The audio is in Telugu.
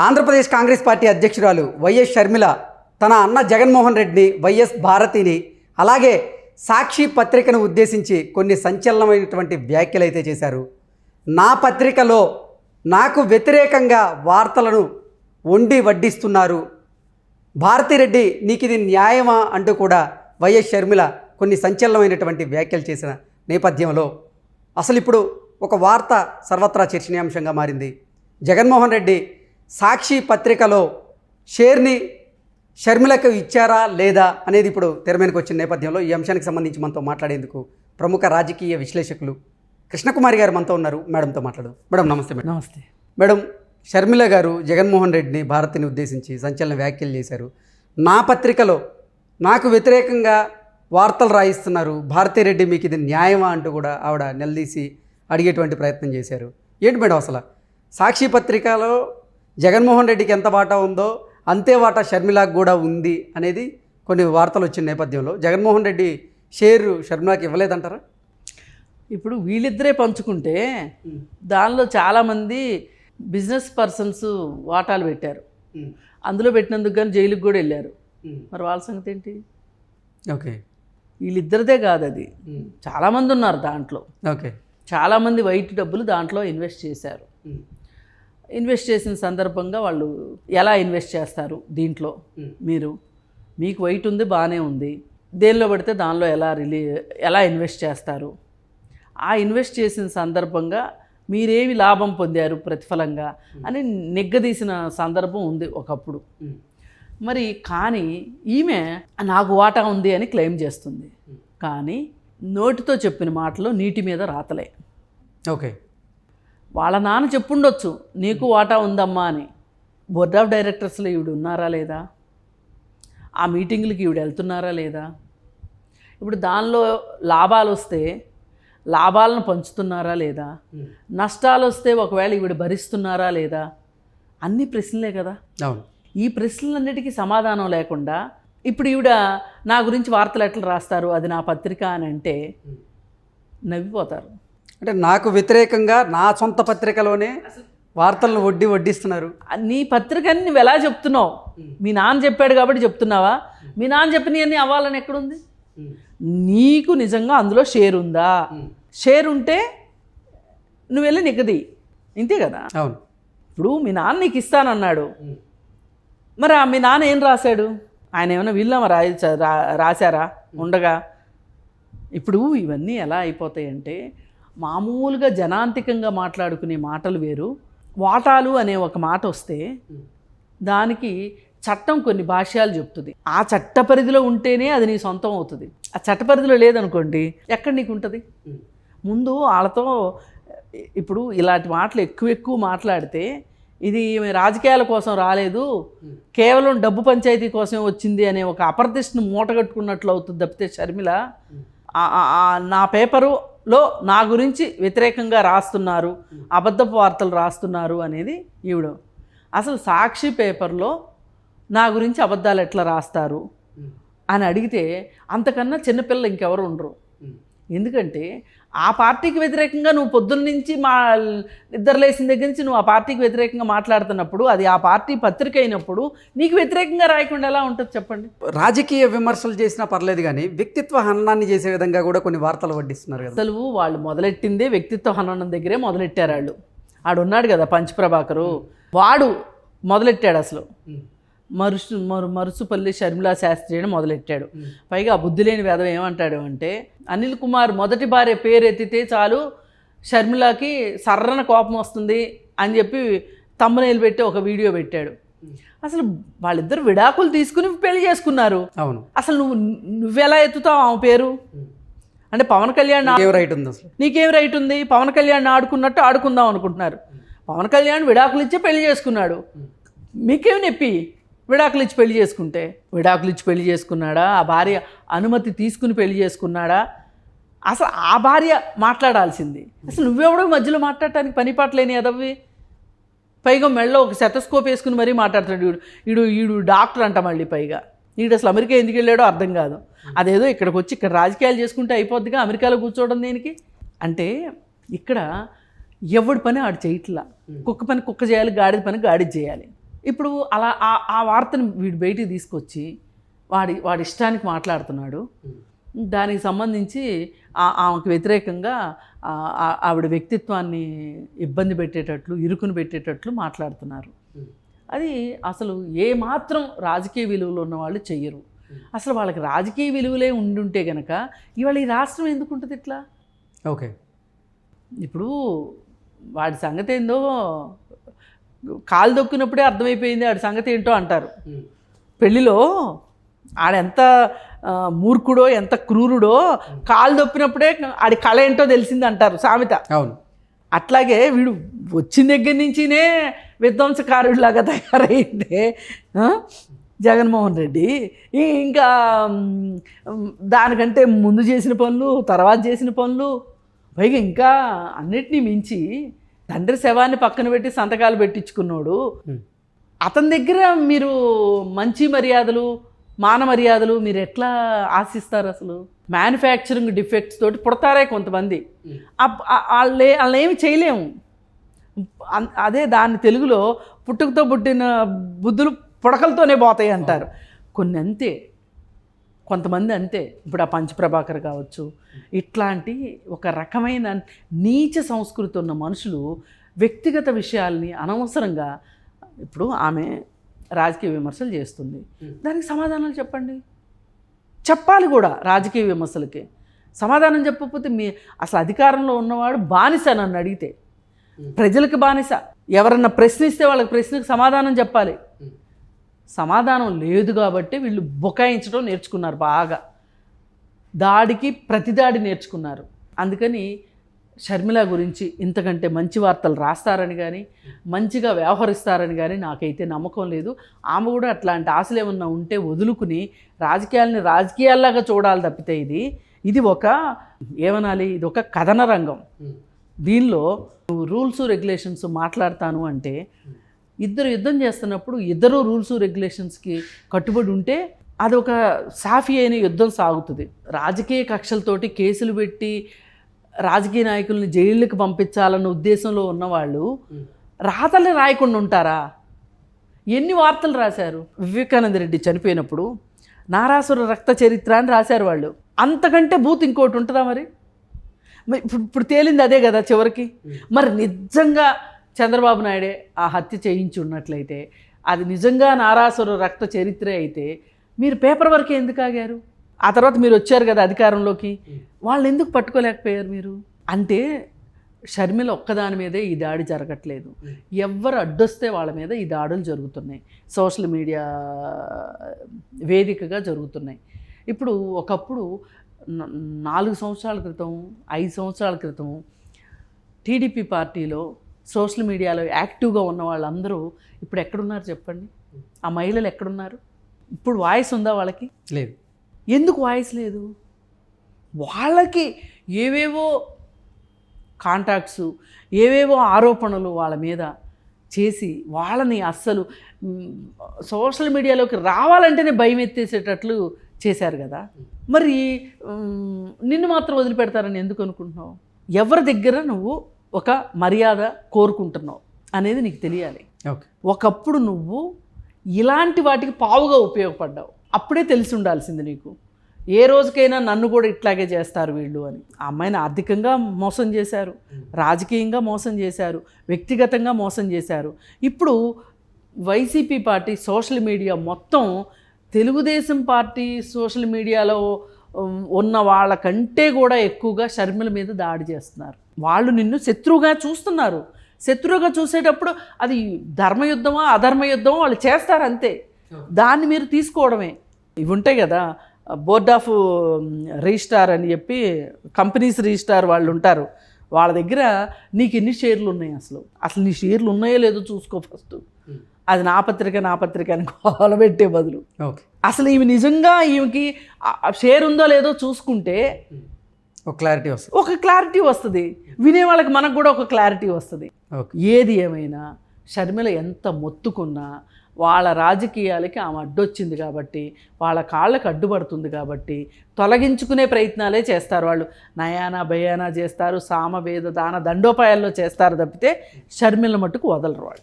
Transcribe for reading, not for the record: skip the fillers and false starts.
ఆంధ్రప్రదేశ్ కాంగ్రెస్ పార్టీ అధ్యక్షురాలు వైఎస్ షర్మిల తన అన్న జగన్మోహన్ రెడ్డిని, వైఎస్ భారతిని, అలాగే సాక్షి పత్రికను ఉద్దేశించి కొన్ని సంచలనమైనటువంటి వ్యాఖ్యలు అయితే చేశారు. నా పత్రికలో నాకు వ్యతిరేకంగా వార్తలను వండి వడ్డిస్తున్నారు, భారతిరెడ్డి నీకు ఇది న్యాయమా అంటూ కూడా వైఎస్ షర్మిల కొన్ని సంచలనమైనటువంటి వ్యాఖ్యలు చేసిన నేపథ్యంలో అసలు ఇప్పుడు ఒక వార్త సర్వత్రా చర్చనీయాంశంగా మారింది. జగన్మోహన్ రెడ్డి సాక్షి పత్రికలో షేర్ని షర్మిలకు ఇచ్చారా లేదా అనేది ఇప్పుడు తెరమీదకి వచ్చిన నేపథ్యంలో ఈ అంశానికి సంబంధించి మనతో మాట్లాడేందుకు ప్రముఖ రాజకీయ విశ్లేషకులు కృష్ణకుమారి గారు మనతో ఉన్నారు. మేడంతో మాట్లాడు. మేడం నమస్తే. మేడం నమస్తే. మేడం, షర్మిల గారు జగన్మోహన్ రెడ్డిని, భారతిని ఉద్దేశించి సంచలన వ్యాఖ్యలు చేశారు. నా పత్రికలో నాకు వ్యతిరేకంగా వార్తలు రాయిస్తున్నారు, భారతిరెడ్డి మీకు ఇది న్యాయమా అంటూ కూడా ఆవిడ నిలదీసి అడిగేటువంటి ప్రయత్నం చేశారు. ఏంటి మేడం అసలు సాక్షి పత్రికలో జగన్మోహన్ రెడ్డికి ఎంత వాటా ఉందో అంతే వాటా షర్మిలకు కూడా ఉంది అనేది కొన్ని వార్తలు వచ్చిన నేపథ్యంలో జగన్మోహన్ రెడ్డి షేరు షర్మిలకు ఇవ్వలేదంటారా? ఇప్పుడు వీళ్ళిద్దరే పంచుకుంటే దానిలో చాలామంది బిజినెస్ పర్సన్స్ వాటాలు పెట్టారు. అందులో పెట్టినందుకు కానీ జైలుకి కూడా వెళ్ళారు. మరి వాళ్ళ సంగతి ఏంటి? ఓకే, వీళ్ళిద్దరిదే కాదు, అది చాలామంది ఉన్నారు దాంట్లో. ఓకే, చాలామంది వైట్ డబ్బులు దాంట్లో ఇన్వెస్ట్ చేశారు. ఇన్వెస్ట్ చేసిన సందర్భంగా వాళ్ళు ఎలా ఇన్వెస్ట్ చేస్తారు దీంట్లో? మీకు వైట్ ఉంది, బాగానే ఉంది, దేనిలో పడితే దానిలో ఎలా ఇన్వెస్ట్ చేస్తారు? ఆ ఇన్వెస్ట్ చేసిన సందర్భంగా మీరేమి లాభం పొందారు ప్రతిఫలంగా అని నిగ్గదీసిన సందర్భం ఉంది ఒకప్పుడు. మరి కానీ ఈమె నాకు వాటా ఉంది అని క్లెయిమ్ చేస్తుంది, కానీ నోటితో చెప్పిన మాటలు నీటి మీద రాతలే. ఓకే, వాళ్ళ నాన్న చెప్పుండొచ్చు నీకు వాటా ఉందమ్మా అని. బోర్డ్ ఆఫ్ డైరెక్టర్స్లో ఈవిడ ఉన్నారా లేదా? ఆ మీటింగులకి ఈవిడ వెళ్తున్నారా లేదా? ఇప్పుడు దానిలో లాభాలు వస్తే లాభాలను పంచుతున్నారా లేదా? నష్టాలు వస్తే ఒకవేళ ఈవిడ భరిస్తున్నారా లేదా? అన్ని ప్రశ్నలే కదా. అవును. ఈ ప్రశ్నలన్నిటికీ సమాధానం లేకుండా ఇప్పుడు ఈవిడ నా గురించి వార్తలు ఎట్లా రాస్తారు, అది నా పత్రిక అని అంటే నవ్విపోతారు. అంటే నాకు వ్యతిరేకంగా నా సొంత పత్రికలోనే వార్తలను వడ్డిస్తున్నారు. నీ పత్రికని నువ్వు ఎలా చెప్తున్నావు? మీ నాన్న చెప్పాడు కాబట్టి చెప్తున్నావా? మీ నాన్న చెప్పినవన్నీ అవ్వాలని ఎక్కడుంది? నీకు నిజంగా అందులో షేర్ ఉందా? షేర్ ఉంటే నువ్వు వెళ్ళి నిగది, ఇంతే కదా. అవును. ఇప్పుడు మీ నాన్న నీకు ఇస్తానన్నాడు, మరి మీ నాన్న ఏం రాశాడు? ఆయన ఏమైనా వీళ్ళమా రాశారా ఉండగా? ఇప్పుడు ఇవన్నీ ఎలా అయిపోతాయంటే మామూలుగా జనాంతికంగా మాట్లాడుకునే మాటలు వేరు, వాటాలు అనే ఒక మాట వస్తే దానికి చట్టం కొన్ని భాష్యాలు చెప్తుంది. ఆ చట్ట పరిధిలో ఉంటేనే అది నీ సొంతం అవుతుంది. ఆ చట్ట పరిధిలో లేదనుకోండి ఎక్కడ నీకు ఉంటుంది? ముందు వాళ్ళతో ఇప్పుడు ఇలాంటి మాటలు ఎక్కువ మాట్లాడితే ఇది రాజకీయాల కోసం రాలేదు, కేవలం డబ్బు పంచాయతీ కోసం వచ్చింది అనే ఒక అప్రతిష్టను మూటగట్టుకున్నట్లు అవుతుంది తప్పితే షర్మిల నా పేపరులో నా గురించి వ్యతిరేకంగా రాస్తున్నారు, అబద్ధపు వార్తలు రాస్తున్నారు అనేది ఈవిడ. అసలు సాక్షి పేపర్లో నా గురించి అబద్ధాలు ఎట్లా రాస్తారు అని అడిగితే అంతకన్నా చిన్నపిల్ల ఇంకెవరు ఉండరు. ఎందుకంటే ఆ పార్టీకి వ్యతిరేకంగా నువ్వు పొద్దున్న నుంచి నిద్రలేసిన దగ్గర నుంచి నువ్వు ఆ పార్టీకి వ్యతిరేకంగా మాట్లాడుతున్నప్పుడు, అది ఆ పార్టీ పత్రిక అయినప్పుడు నీకు వ్యతిరేకంగా రాయకుండా ఎలా ఉంటుంది చెప్పండి? రాజకీయ విమర్శలు చేసినా పర్లేదు, కానీ వ్యక్తిత్వ హననాన్ని చేసే విధంగా కూడా కొన్ని వార్తలు వడ్డిస్తున్నారు కదా. అసలు వాళ్ళు మొదలెట్టిందే వ్యక్తిత్వ హననం దగ్గరే మొదలెట్టారు. ఆడున్నాడు కదా పంచప్రభాకరు, వాడు మొదలెట్టాడు. అసలు మరుసుపల్లి షర్మిలా శాస్త్రి అని మొదలెట్టాడు. పైగా ఆ బుద్ధి లేని వేదం ఏమంటాడు అంటే, అనిల్ కుమార్ మొదటి భార్య పేరు ఎత్తితే చాలు షర్మిలాకి సర్రన కోపం వస్తుంది అని చెప్పి తమ్మునేలు పెట్టి ఒక వీడియో పెట్టాడు. అసలు వాళ్ళిద్దరు విడాకులు తీసుకుని పెళ్లి చేసుకున్నారు. అవును. అసలు నువ్వెలా ఎత్తుతావు ఆమె పేరు? అంటే పవన్ కళ్యాణ్ రైట్ ఉంది, అసలు నీకేం రైట్ ఉంది? పవన్ కళ్యాణ్ ఆడుకున్నట్టు ఆడుకుందాం అనుకుంటున్నారు. పవన్ కళ్యాణ్ విడాకులు ఇచ్చే పెళ్లి చేసుకున్నాడు, మీకేం నొప్పి? విడాకులు ఇచ్చి పెళ్లి చేసుకున్నాడా? ఆ భార్య అనుమతి తీసుకుని పెళ్లి చేసుకున్నాడా? అసలు ఆ భార్య మాట్లాడాల్సింది. అసలు నువ్వెవడో మధ్యలో మాట్లాడటానికి పనిపాటలేని ఎదవి. పైగా మెళ్ళో ఒక సెటస్కోప్ వేసుకుని మరీ మాట్లాడుతాడు. ఈడు డాక్టర్ అంట. మళ్ళీ పైగా ఈడు అసలు అమెరికా ఎందుకు వెళ్ళాడో అర్థం కాదు. అదేదో ఇక్కడికి వచ్చి ఇక్కడ రాజకీయాలు చేసుకుంటే అయిపోద్దిగా, అమెరికాలో కూర్చోవడం దేనికి? అంటే ఇక్కడ ఎవడి పని ఆడు చేయట్లా. కుక్క పని కుక్క చేయాలి, గాడిద పని గాడిద చేయాలి. ఇప్పుడు అలా ఆ వార్తను వీడు బయటికి తీసుకొచ్చి వాడి ఇష్టానికి మాట్లాడుతున్నాడు. దానికి సంబంధించి ఆమెకు వ్యతిరేకంగా ఆవిడ వ్యక్తిత్వాన్ని ఇబ్బంది పెట్టేటట్లు, ఇరుకును పెట్టేటట్లు మాట్లాడుతున్నారు. అది అసలు ఏమాత్రం రాజకీయ విలువలు ఉన్నవాళ్ళు చెయ్యరు. అసలు వాళ్ళకి రాజకీయ విలువలే ఉండుంటే గనక ఇవాళ ఈ రాష్ట్రం ఎందుకు ఉంటుంది ఇట్లా? ఓకే, ఇప్పుడు వాడి సంగతి ఏందో కాలు దొక్కినప్పుడే అర్థమైపోయింది వాడి సంగతి ఏంటో అంటారు. పెళ్ళిలో ఆడెంత మూర్ఖుడో ఎంత క్రూరుడో కాలు దొప్పినప్పుడే ఆడి కళ ఏంటో తెలిసింది అంటారు సామెత. అవును. అట్లాగే వీడు వచ్చిన దగ్గర నుంచినే విధ్వంసకారుడిలాగా తయారైందే జగన్మోహన్ రెడ్డి. ఇంకా దానికంటే ముందు చేసిన పనులు, తర్వాత చేసిన పనులు, పైగా ఇంకా అన్నిటినీ మించి తండ్రి శవాన్ని పక్కన పెట్టి సంతకాలు పెట్టించుకున్నాడు. అతని దగ్గర మీరు మంచి మర్యాదలు, మాన మర్యాదలు మీరు ఎట్లా ఆశిస్తారు? అసలు మ్యానుఫ్యాక్చరింగ్ డిఫెక్ట్స్ తోటి పుడతారే కొంతమంది, వాళ్ళేమి చేయలేము. అదే దాన్ని తెలుగులో పుట్టుకతో పుట్టిన బుద్ధులు పుడకలతోనే పోతాయి అంటారు. కొన్ని అంతే, కొంతమంది అంతే. ఇప్పుడు ఆ పంచప్రభాకర్ కావచ్చు, ఇట్లాంటి ఒక రకమైన నీచ సంస్కృతి ఉన్న మనుషులు వ్యక్తిగత విషయాల్ని అనవసరంగా, ఇప్పుడు ఆమె రాజకీయ విమర్శలు చేస్తుంది, దానికి సమాధానాలు చెప్పాలి కూడా. రాజకీయ విమర్శలకి సమాధానం చెప్పకపోతే అసలు అధికారంలో ఉన్నవాడు బానిస. నన్ను అడిగితే ప్రజలకు బానిస. ఎవరన్నా ప్రశ్నిస్తే వాళ్ళకి ప్రశ్నకు సమాధానం చెప్పాలి. సమాధానం లేదు కాబట్టి వీళ్ళు బుకాయించడం నేర్చుకున్నారు బాగా, దాడికి ప్రతిదాడి నేర్చుకున్నారు. అందుకని షర్మిల గురించి ఇంతకంటే మంచి వార్తలు రాస్తారని కానీ, మంచిగా వ్యవహరిస్తారని కానీ నాకైతే నమ్మకం లేదు. ఆమె కూడా అట్లాంటి ఆశలు ఏమన్నా ఉంటే వదులుకుని రాజకీయాలని రాజకీయాల్లాగా చూడాలి తప్పితే ఇది ఒక ఏమనాలి, ఇది ఒక కథన రంగం. దీనిలో రూల్స్ రెగ్యులేషన్స్ మాట్లాడతాను అంటే ఇద్దరు యుద్ధం చేస్తున్నప్పుడు ఇద్దరు రూల్స్ రెగ్యులేషన్స్కి కట్టుబడి ఉంటే అదొక సాఫీ అయిన యుద్ధం సాగుతుంది. రాజకీయ కక్షలతోటి కేసులు పెట్టి రాజకీయ నాయకుల్ని జైళ్ళకి పంపించాలన్న ఉద్దేశంలో ఉన్నవాళ్ళు రాతల్ని రాయకుండా ఉంటారా? ఎన్ని వార్తలు రాశారు. వివేకానంద రెడ్డి చనిపోయినప్పుడు నారాసుర రక్త చరిత్ర అని రాశారు వాళ్ళు. అంతకంటే బూత్ ఇంకోటి ఉంటుందా? మరి ఇప్పుడు తేలింది అదే కదా చివరికి. మరి నిజంగా చంద్రబాబు నాయుడే ఆ హత్య చేయించి ఉన్నట్లయితే, అది నిజంగా నారాసుర రక్త చరిత్ర అయితే మీరు పేపర్ వరకే ఎందుకు ఆగారు? ఆ తర్వాత మీరు వచ్చారు కదా అధికారంలోకి, వాళ్ళు ఎందుకు పట్టుకోలేకపోయారు మీరు? అంటే షర్మిల ఒక్కదాని మీదే ఈ దాడి జరగట్లేదు, ఎవరు అడ్డొస్తే వాళ్ళ మీద ఈ దాడులు జరుగుతున్నాయి, సోషల్ మీడియా వేదికగా జరుగుతున్నాయి. ఇప్పుడు ఒకప్పుడు 4 సంవత్సరాల క్రితం, 5 సంవత్సరాల క్రితం టీడీపీ పార్టీలో సోషల్ మీడియాలో యాక్టివ్గా ఉన్న వాళ్ళందరూ ఇప్పుడు ఎక్కడున్నారు చెప్పండి? ఆ మహిళలు ఎక్కడున్నారు? ఇప్పుడు వాయిస్ ఉందా వాళ్ళకి? లేదు. ఎందుకు వాయిస్ లేదు? వాళ్ళకి ఏవేవో కాంటాక్ట్స్, ఏవేవో ఆరోపణలు వాళ్ళ మీద చేసి వాళ్ళని అస్సలు సోషల్ మీడియాలోకి రావాలంటేనే భయం ఎత్తేసేటట్లు చేశారు కదా. మరి నిన్ను మాత్రం వదిలిపెడతారని ఎందుకు అనుకుంటున్నావు? ఎవరి దగ్గర నువ్వు ఒక మర్యాద కోరుకుంటున్నావు అనేది నీకు తెలియాలి. ఒకప్పుడు నువ్వు ఇలాంటి వాటికి పావుగా ఉపయోగపడ్డావు, అప్పుడే తెలిసి ఉండాల్సింది నీకు. ఏ రోజుకైనా నన్ను కూడా ఇట్లాగే చేస్తారు వీళ్ళు అని. ఆ అమ్మాయిని ఆర్థికంగా మోసం చేశారు, రాజకీయంగా మోసం చేశారు, వ్యక్తిగతంగా మోసం చేశారు. ఇప్పుడు వైసీపీ పార్టీ సోషల్ మీడియా మొత్తం తెలుగుదేశం పార్టీ సోషల్ మీడియాలో ఉన్న వాళ్ళకంటే కూడా ఎక్కువగా షర్మిల మీద దాడి చేస్తున్నారు. వాళ్ళు నిన్ను శత్రువుగా చూస్తున్నారు. శత్రువుగా చూసేటప్పుడు అది ధర్మయుద్ధమా అధర్మయుద్ధమో వాళ్ళు చేస్తారు అంతే. దాన్ని మీరు తీసుకోవడమే. ఇవి ఉంటాయి కదా, బోర్డ్ ఆఫ్ రిజిస్ట్రార్ అని చెప్పి కంపెనీస్ రిజిస్ట్రార్ వాళ్ళు ఉంటారు. వాళ్ళ దగ్గర నీకు ఎన్ని షేర్లు ఉన్నాయి, అసలు నీ షేర్లు ఉన్నాయో లేదో చూసుకో ఫస్ట్. అది నా పత్రిక అని కోలబెట్టే బదులు అసలు ఈమె నిజంగా ఈమెకి షేర్ ఉందో లేదో చూసుకుంటే ఒక క్లారిటీ వస్తుంది. వినే వాళ్ళకి మనకు కూడా ఒక క్లారిటీ వస్తుంది. ఏది ఏమైనా షర్మిల ఎంత మొత్తుకున్నా వాళ్ళ రాజకీయాలకి ఆమె అడ్డొచ్చింది కాబట్టి, వాళ్ళ కాళ్ళకి అడ్డుపడుతుంది కాబట్టి తొలగించుకునే ప్రయత్నాలే చేస్తారు వాళ్ళు. నయానా భయానా చేస్తారు, సామవేద దాన దండోపాయాల్లో చేస్తారు తప్పితే షర్మిల మట్టుకు వదలరు వాళ్ళు.